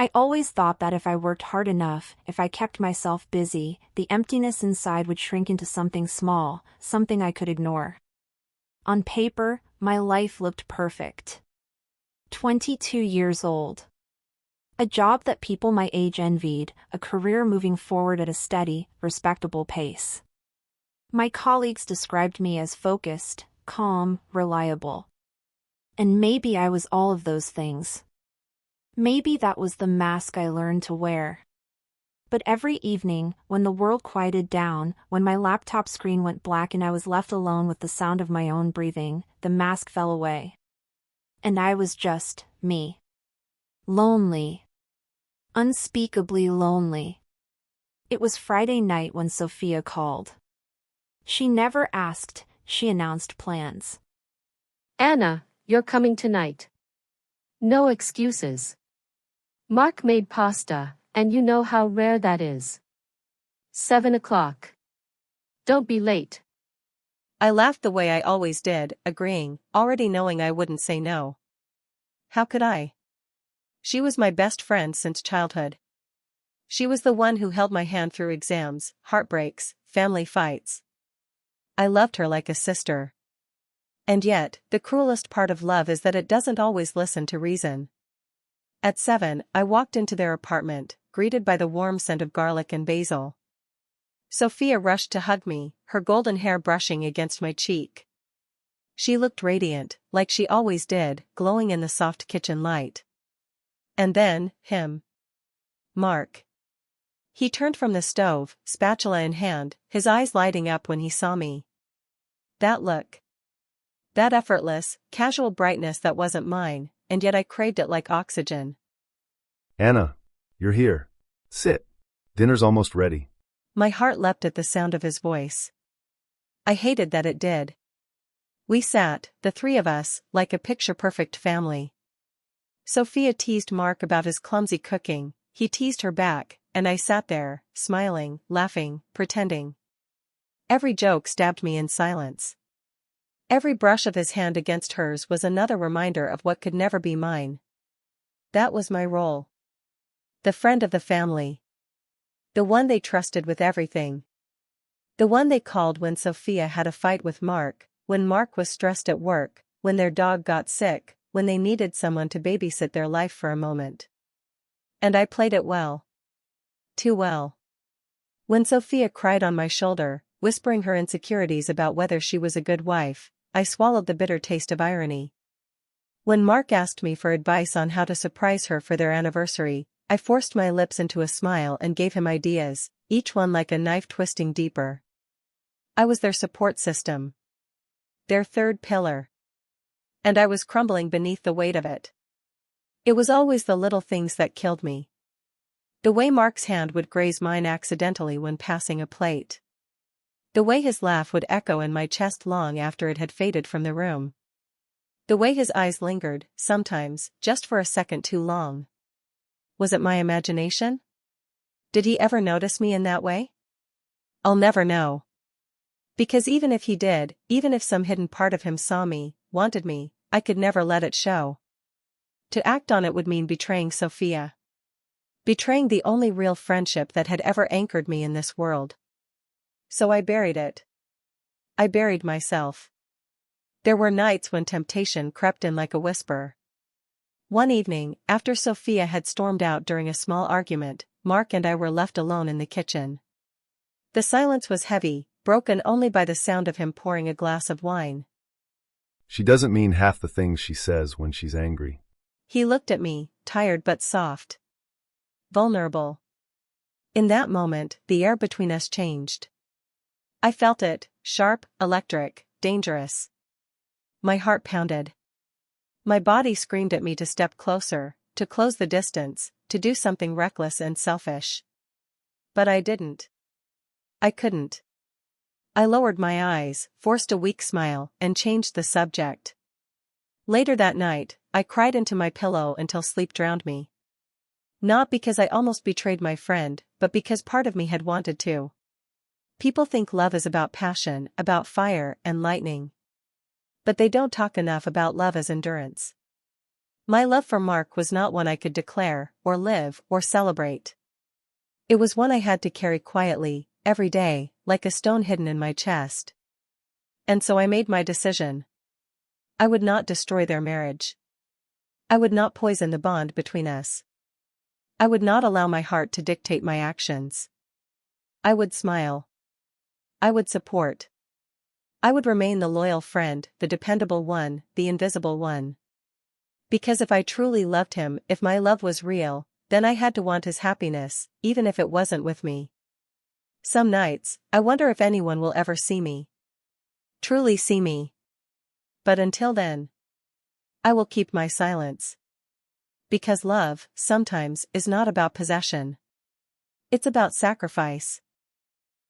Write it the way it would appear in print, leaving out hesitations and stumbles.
I always thought that if I worked hard enough, if I kept myself busy, the emptiness inside would shrink into something small, something I could ignore. On paper, my life looked perfect. 22 years old. A job that people my age envied, a career moving forward at a steady, respectable pace. My colleagues described me as focused, calm, reliable. And maybe I was all of those things. Maybe that was the mask I learned to wear. But every evening, when the world quieted down, when my laptop screen went black and I was left alone with the sound of my own breathing, the mask fell away. And I was just me. Lonely. Unspeakably lonely. It was Friday night when Sophia called. She never asked, she announced plans. Anna, you're coming tonight. No excuses. Mark made pasta, and you know how rare that is. 7 o'clock. Don't be late. I laughed the way I always did, agreeing, already knowing I wouldn't say no. How could I? She was my best friend since childhood. She was the one who held my hand through exams, heartbreaks, family fights. I loved her like a sister. And yet, the cruelest part of love is that it doesn't always listen to reason. At 7, I walked into their apartment, greeted by the warm scent of garlic and basil. Sophia rushed to hug me, her golden hair brushing against my cheek. She looked radiant, like she always did, glowing in the soft kitchen light. And then, him. Mark. He turned from the stove, spatula in hand, his eyes lighting up when he saw me. That look. That effortless, casual brightness that wasn't mine, and yet I craved it like oxygen. Anna, you're here. Sit. Dinner's almost ready. My heart leapt at the sound of his voice. I hated that it did. We sat, the three of us, like a picture-perfect family. Sophia teased Mark about his clumsy cooking, he teased her back, and I sat there, smiling, laughing, pretending. Every joke stabbed me in silence. Every brush of his hand against hers was another reminder of what could never be mine. That was my role. The friend of the family. The one they trusted with everything. The one they called when Sophia had a fight with Mark, when Mark was stressed at work, when their dog got sick, when they needed someone to babysit their life for a moment. And I played it well. Too well. When Sophia cried on my shoulder, whispering her insecurities about whether she was a good wife, I swallowed the bitter taste of irony. When Mark asked me for advice on how to surprise her for their anniversary, I forced my lips into a smile and gave him ideas, each one like a knife twisting deeper. I was their support system. Their third pillar. And I was crumbling beneath the weight of it. It was always the little things that killed me. The way Mark's hand would graze mine accidentally when passing a plate. The way his laugh would echo in my chest long after it had faded from the room. The way his eyes lingered, sometimes, just for a second too long. Was it my imagination? Did he ever notice me in that way? I'll never know. Because even if he did, even if some hidden part of him saw me, wanted me, I could never let it show. To act on it would mean betraying Sophia. Betraying the only real friendship that had ever anchored me in this world. So I buried it. I buried myself. There were nights when temptation crept in like a whisper. One evening, after Sophia had stormed out during a small argument, Mark and I were left alone in the kitchen. The silence was heavy, broken only by the sound of him pouring a glass of wine. She doesn't mean half the things she says when she's angry. He looked at me, tired but soft. Vulnerable. In that moment, the air between us changed. I felt it, sharp, electric, dangerous. My heart pounded. My body screamed at me to step closer, to close the distance, to do something reckless and selfish. But I didn't. I couldn't. I lowered my eyes, forced a weak smile, and changed the subject. Later that night, I cried into my pillow until sleep drowned me. Not because I almost betrayed my friend, but because part of me had wanted to. People think love is about passion, about fire and lightning. But they don't talk enough about love as endurance. My love for Mark was not one I could declare, or live, or celebrate. It was one I had to carry quietly, every day, like a stone hidden in my chest. And so I made my decision. I would not destroy their marriage. I would not poison the bond between us. I would not allow my heart to dictate my actions. I would smile. I would support. I would remain the loyal friend, the dependable one, the invisible one. Because if I truly loved him, if my love was real, then I had to want his happiness, even if it wasn't with me. Some nights, I wonder if anyone will ever see me. Truly see me. But until then, I will keep my silence. Because love, sometimes, is not about possession. It's about sacrifice.